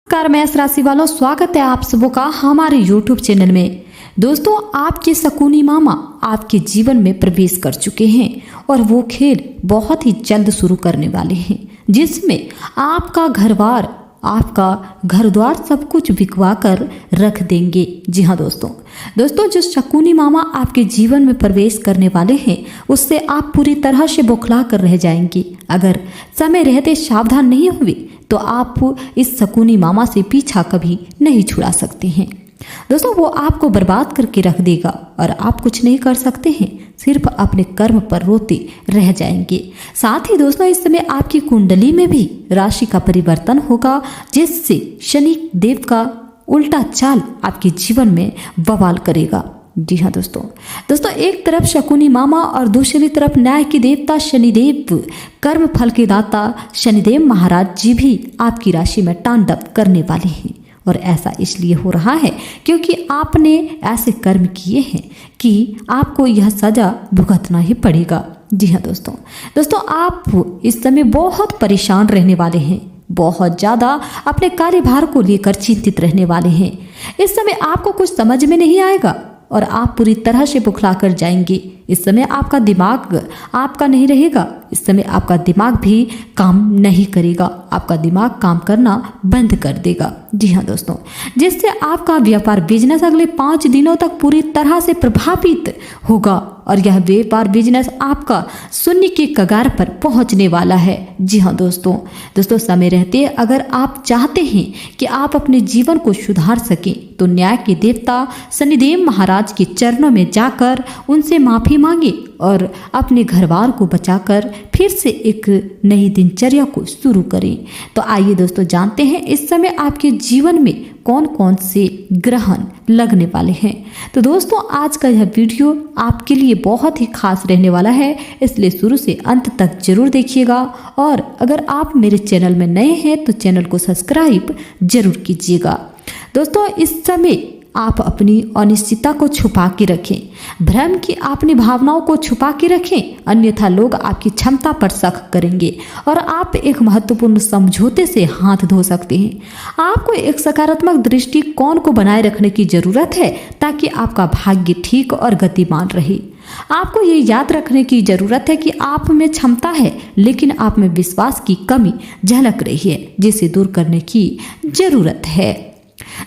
नमस्कार मेष राशि वालों, स्वागत है आप सबों का हमारे YouTube चैनल में। दोस्तों, आपके शकुनी मामा आपके जीवन में प्रवेश कर चुके हैं और वो खेल बहुत ही जल्द शुरू करने वाले हैं, जिसमें आपका घरबार, आपका घर द्वार सब कुछ बिकवा कर रख देंगे। जी हाँ दोस्तों, जो शकुनी मामा आपके जीवन में प्रवेश करने वाले हैं उससे आप पूरी तरह से बौखला कर रह जाएंगे। अगर समय रहते सावधान नहीं हुए तो आप इस शकुनी मामा से पीछा कभी नहीं छुड़ा सकते हैं। दोस्तों, वो आपको बर्बाद करके रख देगा और आप कुछ नहीं कर सकते हैं, सिर्फ अपने कर्म पर रोते रह जाएंगे। साथ ही दोस्तों, इस समय आपकी कुंडली में भी राशि का परिवर्तन होगा, जिससे शनि देव का उल्टा चाल आपके जीवन में बवाल करेगा। जी हाँ दोस्तों, एक तरफ शकुनी मामा और दूसरी तरफ न्याय के देवता शनिदेव, कर्म फल के दाता शनिदेव महाराज जी भी आपकी राशि में तांडव करने वाले हैं। और ऐसा इसलिए हो रहा है क्योंकि आपने ऐसे कर्म किए हैं कि आपको यह सजा भुगतना ही पड़ेगा। जी हाँ दोस्तों, आप इस समय बहुत परेशान रहने वाले हैं, बहुत ज़्यादा अपने कार्यभार को लेकर चिंतित रहने वाले हैं। इस समय आपको कुछ समझ में नहीं आएगा और आप पूरी तरह से बौखला कर जाएंगे। इस समय आपका दिमाग आपका नहीं रहेगा, इस समय आपका दिमाग भी काम नहीं करेगा, आपका दिमाग काम करना बंद कर देगा। जी हाँ दोस्तों, जिससे आपका व्यापार बिजनेस अगले 5 दिनों तक पूरी तरह से प्रभावित होगा और यह व्यापार बिजनेस आपका शून्य के कगार पर पहुंचने वाला है। जी हाँ दोस्तों, समय रहते अगर आप चाहते हैं कि आप अपने जीवन को सुधार सकें तो न्याय के देवता शनिदेव महाराज के चरणों में जाकर उनसे माफी मांगे और अपने घरबार को बचाकर फिर से एक नई दिनचर्या को शुरू करें। तो आइए दोस्तों, जानते हैं इस समय आपके जीवन में कौन कौन से ग्रहण लगने वाले हैं। तो दोस्तों, आज का यह वीडियो आपके लिए बहुत ही खास रहने वाला है, इसलिए शुरू से अंत तक जरूर देखिएगा। और अगर आप मेरे चैनल में नए हैं तो चैनल को सब्सक्राइब जरूर कीजिएगा। दोस्तों, इस समय आप अपनी अनिश्चितता को छुपा के रखें, भ्रम की अपनी भावनाओं को छुपा के रखें, अन्यथा लोग आपकी क्षमता पर शक करेंगे और आप एक महत्वपूर्ण समझौते से हाथ धो सकते हैं। आपको एक सकारात्मक दृष्टिकोण को बनाए रखने की जरूरत है ताकि आपका भाग्य ठीक और गतिमान रहे। आपको ये याद रखने की जरूरत है कि आप में क्षमता है, लेकिन आप में विश्वास की कमी झलक रही है, जिसे दूर करने की जरूरत है।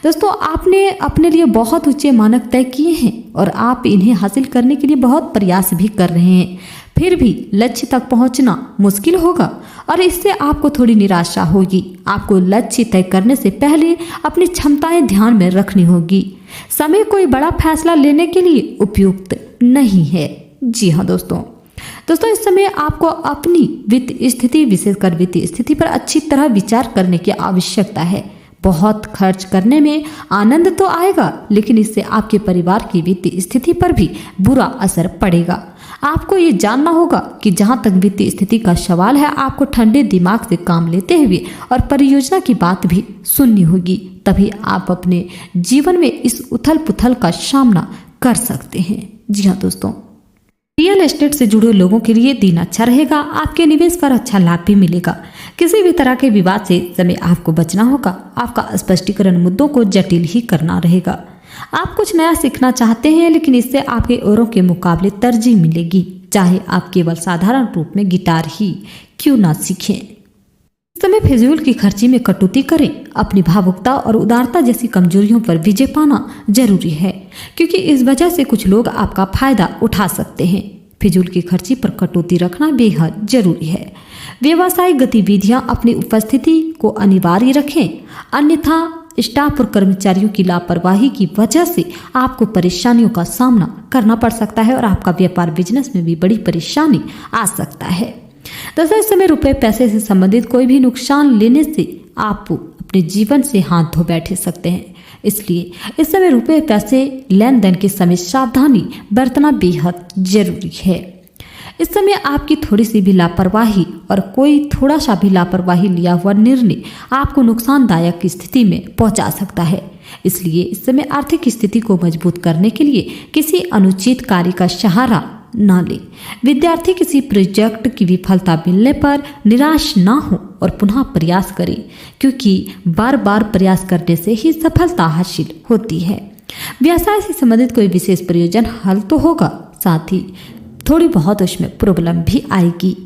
दोस्तों, आपने अपने लिए बहुत ऊंचे मानक तय किए हैं और आप इन्हें हासिल करने के लिए बहुत प्रयास भी कर रहे हैं, फिर भी लक्ष्य तक पहुंचना मुश्किल होगा और इससे आपको थोड़ी निराशा होगी। आपको लक्ष्य तय करने से पहले अपनी क्षमताएं ध्यान में रखनी होगी। समय कोई बड़ा फैसला लेने के लिए उपयुक्त नहीं है। जी हाँ दोस्तों, इस समय आपको अपनी वित्तीय स्थिति, विशेषकर वित्तीय स्थिति पर अच्छी तरह विचार करने की आवश्यकता है। बहुत खर्च करने में आनंद तो आएगा, लेकिन इससे आपके परिवार की वित्तीय स्थिति पर भी बुरा असर पड़ेगा। आपको ये जानना होगा कि जहाँ तक वित्तीय स्थिति का सवाल है, आपको ठंडे दिमाग से काम लेते हुए और परियोजना की बात भी सुननी होगी, तभी आप अपने जीवन में इस उथल पुथल का सामना कर सकते हैं। जी हाँ दोस्तों, रियल एस्टेट से जुड़े लोगों के लिए दिन अच्छा रहेगा, आपके निवेश पर अच्छा लाभ भी मिलेगा। किसी भी तरह के विवाद से समय आपको बचना होगा, आपका स्पष्टीकरण मुद्दों को जटिल ही करना रहेगा। आप कुछ नया सीखना चाहते हैं, लेकिन इससे आपके औरों के मुकाबले तरजीह मिलेगी, चाहे आप केवल साधारण रूप में गिटार ही क्यों ना सीखें। इस समय फिजूल की खर्ची में कटौती करें, अपनी भावुकता और उदारता जैसी कमजोरियों पर विजय पाना जरूरी है, क्योंकि इस वजह से कुछ लोग आपका फायदा उठा सकते हैं। फिजूल की खर्ची पर कटौती रखना बेहद जरूरी है। व्यावसायिक गतिविधियां अपनी उपस्थिति को अनिवार्य रखें, अन्यथा स्टाफ और कर्मचारियों की लापरवाही की वजह से आपको परेशानियों का सामना करना पड़ सकता है और आपका व्यापार बिजनेस में भी बड़ी परेशानी आ सकता है। दोस्तों, इस समय रुपए पैसे से संबंधित कोई भी नुकसान लेने से आप अपने जीवन से हाथ धो बैठे सकते हैं, इसलिए इस समय रुपए पैसे लेन देन के समय सावधानी बरतना बेहद जरूरी है। इस समय आपकी थोड़ी सी भी लापरवाही और कोई थोड़ा सा भी लापरवाही लिया हुआ निर्णय आपको नुकसानदायक स्थिति में पहुंचा सकता है। इसलिए इस समय आर्थिक स्थिति को मजबूत करने के लिए किसी अनुचित कार्य का सहारा न ले। विद्यार्थी किसी प्रोजेक्ट की विफलता मिलने पर निराश न हो और पुनः प्रयास करे, क्योंकि बार बार प्रयास करने से ही सफलता हासिल होती है। व्यवसाय से संबंधित कोई विशेष प्रयोजन हल तो होगा, साथ ही थोड़ी बहुत उसमें प्रॉब्लम भी आएगी।